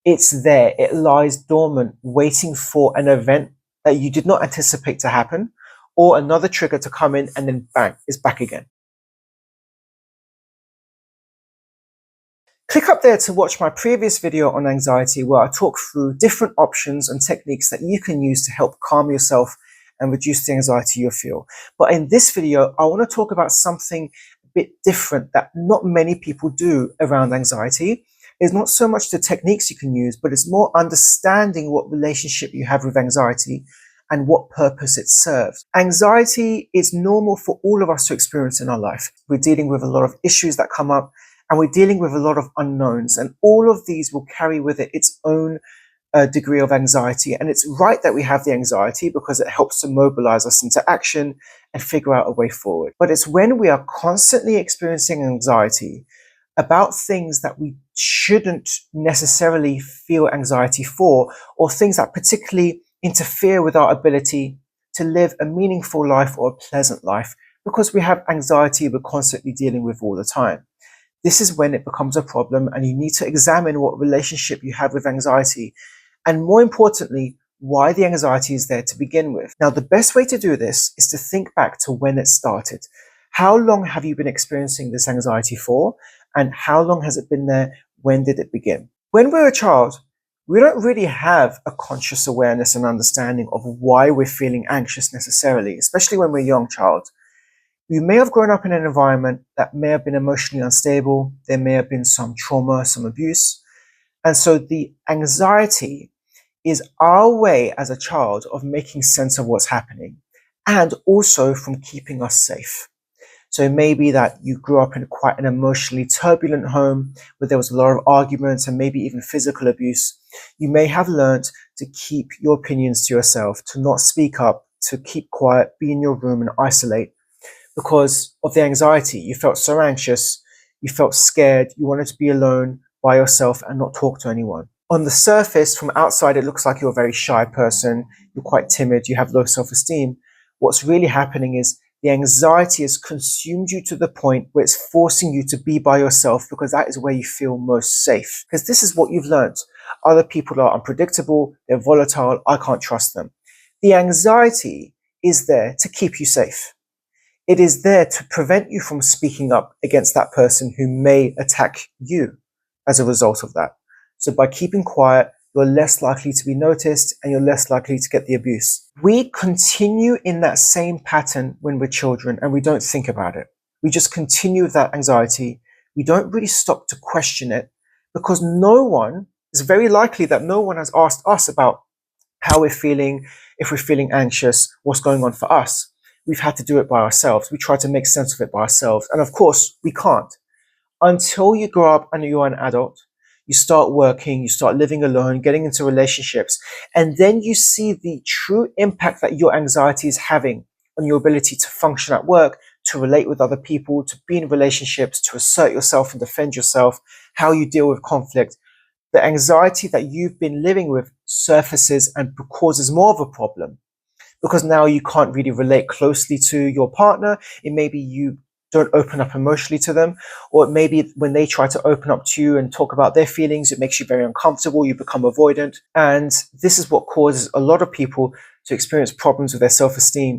It's there. It lies dormant, waiting for an event that you did not anticipate to happen, or another trigger to come in, and then bang, it's back again. Click up there to watch my previous video on anxiety, where I talk through different options and techniques that you can use to help calm yourself and reduce the anxiety you feel. But in this video, I want to talk about something a bit different that not many people do around anxiety. It's not so much the techniques you can use, but it's more understanding what relationship you have with anxiety and what purpose it serves. Anxiety is normal for all of us to experience in our life. We're dealing with a lot of issues that come up, and we're dealing with a lot of unknowns, and all of these will carry with it its own degree of anxiety. And it's right that we have the anxiety because it helps to mobilize us into action and figure out a way forward. But it's when we are constantly experiencing anxiety about things that we shouldn't necessarily feel anxiety for, or things that particularly interfere with our ability to live a meaningful life or a pleasant life, because we have anxiety we're constantly dealing with all the time. This is when it becomes a problem, and you need to examine what relationship you have with anxiety, and more importantly, why the anxiety is there to begin with. Now, the best way to do this is to think back to when it started. How long have you been experiencing this anxiety for? And how long has it been there? When did it begin? When we're a child, we don't really have a conscious awareness and understanding of why we're feeling anxious necessarily, especially when we're a young child. You may have grown up in an environment that may have been emotionally unstable. There may have been some trauma, some abuse. And so the anxiety is our way as a child of making sense of what's happening, and also from keeping us safe. So it may be that you grew up in quite an emotionally turbulent home where there was a lot of arguments and maybe even physical abuse. You may have learned to keep your opinions to yourself, to not speak up, to keep quiet, be in your room and isolate because of the anxiety. You felt so anxious, you felt scared, you wanted to be alone by yourself and not talk to anyone. On the surface, from outside, it looks like you're a very shy person, you're quite timid, you have low self-esteem. What's really happening is the anxiety has consumed you to the point where it's forcing you to be by yourself, because that is where you feel most safe. Because this is what you've learned. Other people are unpredictable, they're volatile, I can't trust them. The anxiety is there to keep you safe. It is there to prevent you from speaking up against that person who may attack you as a result of that. So by keeping quiet, you're less likely to be noticed and you're less likely to get the abuse. We continue in that same pattern when we're children and we don't think about it. We just continue with that anxiety. We don't really stop to question it, because it's very likely that no one has asked us about how we're feeling, if we're feeling anxious, what's going on for us. We've had to do it by ourselves. We try to make sense of it by ourselves. And of course, we can't. Until you grow up and you're an adult, you start working, you start living alone, getting into relationships, and then you see the true impact that your anxiety is having on your ability to function at work, to relate with other people, to be in relationships, to assert yourself and defend yourself, how you deal with conflict. The anxiety that you've been living with surfaces and causes more of a problem, because now you can't really relate closely to your partner. It may be you don't open up emotionally to them, or it may be when they try to open up to you and talk about their feelings, it makes you very uncomfortable, you become avoidant. And this is what causes a lot of people to experience problems with their self-esteem.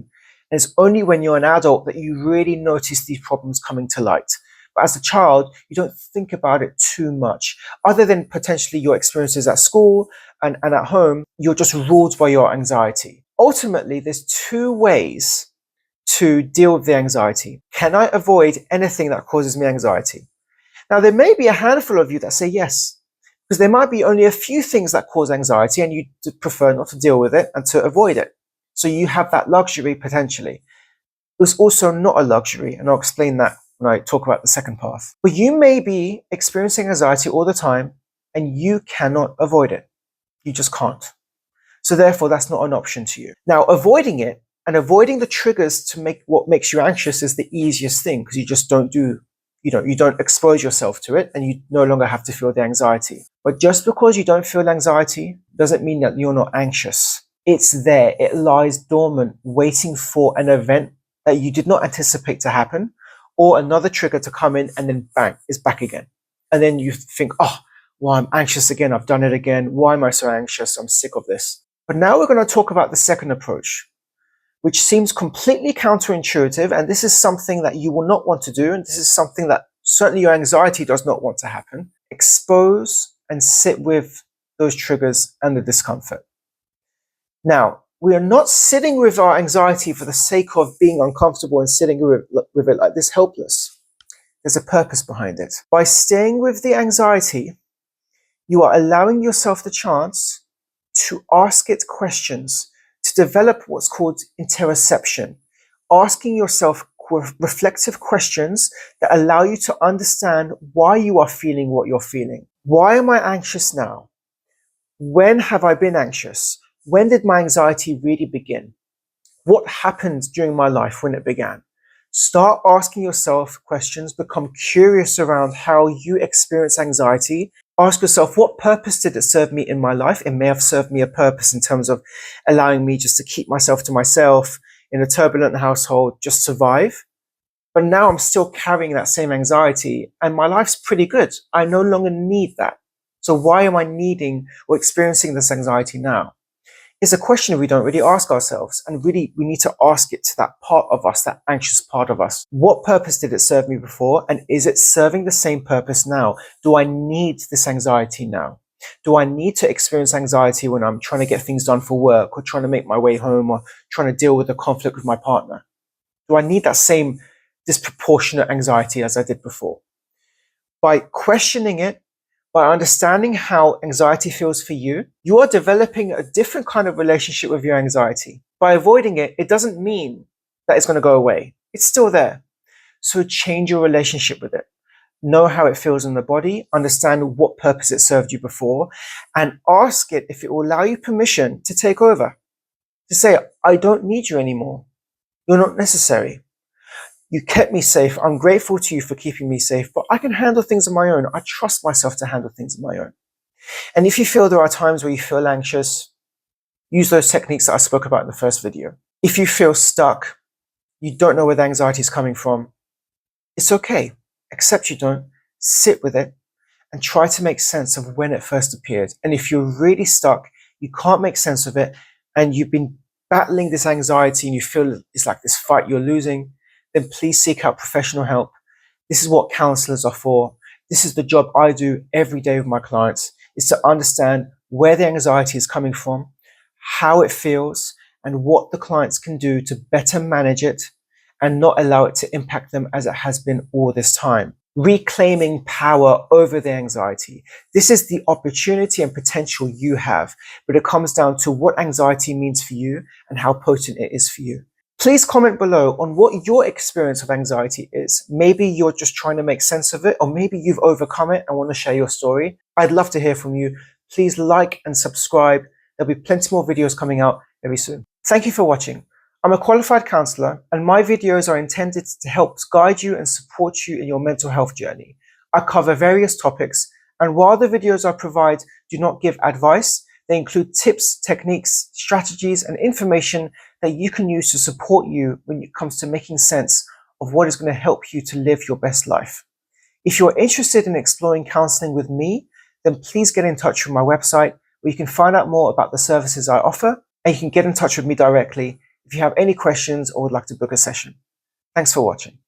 And it's only when you're an adult that you really notice these problems coming to light. But as a child, you don't think about it too much. Other than potentially your experiences at school and at home, you're just ruled by your anxiety. Ultimately, there's two ways to deal with the anxiety. Can I avoid anything that causes me anxiety? Now, there may be a handful of you that say yes, because there might be only a few things that cause anxiety and you prefer not to deal with it and to avoid it. So you have that luxury potentially. It's also not a luxury, and I'll explain that when I talk about the second path. But you may be experiencing anxiety all the time and you cannot avoid it. You just can't. So therefore, that's not an option to you. Now, avoiding it and avoiding the triggers to make what makes you anxious is the easiest thing, because you just don't you don't expose yourself to it and you no longer have to feel the anxiety. But just because you don't feel anxiety doesn't mean that you're not anxious. It's there. It lies dormant, waiting for an event that you did not anticipate to happen, or another trigger to come in, and then bang, it's back again. And then you think, oh, Well, I'm anxious again. I've done it again. Why am I so anxious? I'm sick of this. But now we're going to talk about the second approach, which seems completely counterintuitive. And this is something that you will not want to do. And this is something that certainly your anxiety does not want to happen. Expose and sit with those triggers and the discomfort. Now, we are not sitting with our anxiety for the sake of being uncomfortable and sitting with it like this helpless. There's a purpose behind it. By staying with the anxiety, you are allowing yourself the chance to ask it questions, to develop what's called interoception, asking yourself reflective questions that allow you to understand why you are feeling what you're feeling. Why am I anxious now? When have I been anxious? When did my anxiety really begin? What happened during my life when it began? Start asking yourself questions, become curious around how you experience anxiety. Ask yourself, what purpose did it serve me in my life? It may have served me a purpose in terms of allowing me just to keep myself to myself in a turbulent household, just survive. But now I'm still carrying that same anxiety and my life's pretty good. I no longer need that. So why am I needing or experiencing this anxiety now? It's a question we don't really ask ourselves, and really we need to ask it to that part of us, that anxious part of us. What purpose did it serve me before, and is it serving the same purpose now? Do I need this anxiety now? Do I need to experience anxiety when I'm trying to get things done for work, or trying to make my way home, or trying to deal with a conflict with my partner? Do I need that same disproportionate anxiety as I did before? By questioning it, by understanding how anxiety feels for you, you are developing a different kind of relationship with your anxiety. By avoiding it, it doesn't mean that it's going to go away. It's still there. So change your relationship with it. Know how it feels in the body, understand what purpose it served you before, and ask it if it will allow you permission to take over. To say, I don't need you anymore. You're not necessary. You kept me safe. I'm grateful to you for keeping me safe, but I can handle things on my own. I trust myself to handle things on my own. And if you feel there are times where you feel anxious, use those techniques that I spoke about in the first video. If you feel stuck, you don't know where the anxiety is coming from, it's okay. Accept you don't. Sit with it and try to make sense of when it first appeared. And if you're really stuck, you can't make sense of it, and you've been battling this anxiety and you feel it's like this fight you're losing, then please seek out professional help. This is what counselors are for. This is the job I do every day with my clients, is to understand where the anxiety is coming from, how it feels, and what the clients can do to better manage it and not allow it to impact them as it has been all this time. Reclaiming power over the anxiety. This is the opportunity and potential you have, but it comes down to what anxiety means for you and how potent it is for you. Please comment below on what your experience of anxiety is. Maybe you're just trying to make sense of it, or maybe you've overcome it and want to share your story. I'd love to hear from you. Please like and subscribe. There'll be plenty more videos coming out very soon. Thank you for watching. I'm a qualified counselor, and my videos are intended to help guide you and support you in your mental health journey. I cover various topics, and while the videos I provide do not give advice, they include tips, techniques, strategies, and information that you can use to support you when it comes to making sense of what is going to help you to live your best life. If you're interested in exploring counseling with me, then please get in touch with my website, where you can find out more about the services I offer, and you can get in touch with me directly if you have any questions or would like to book a session. Thanks for watching.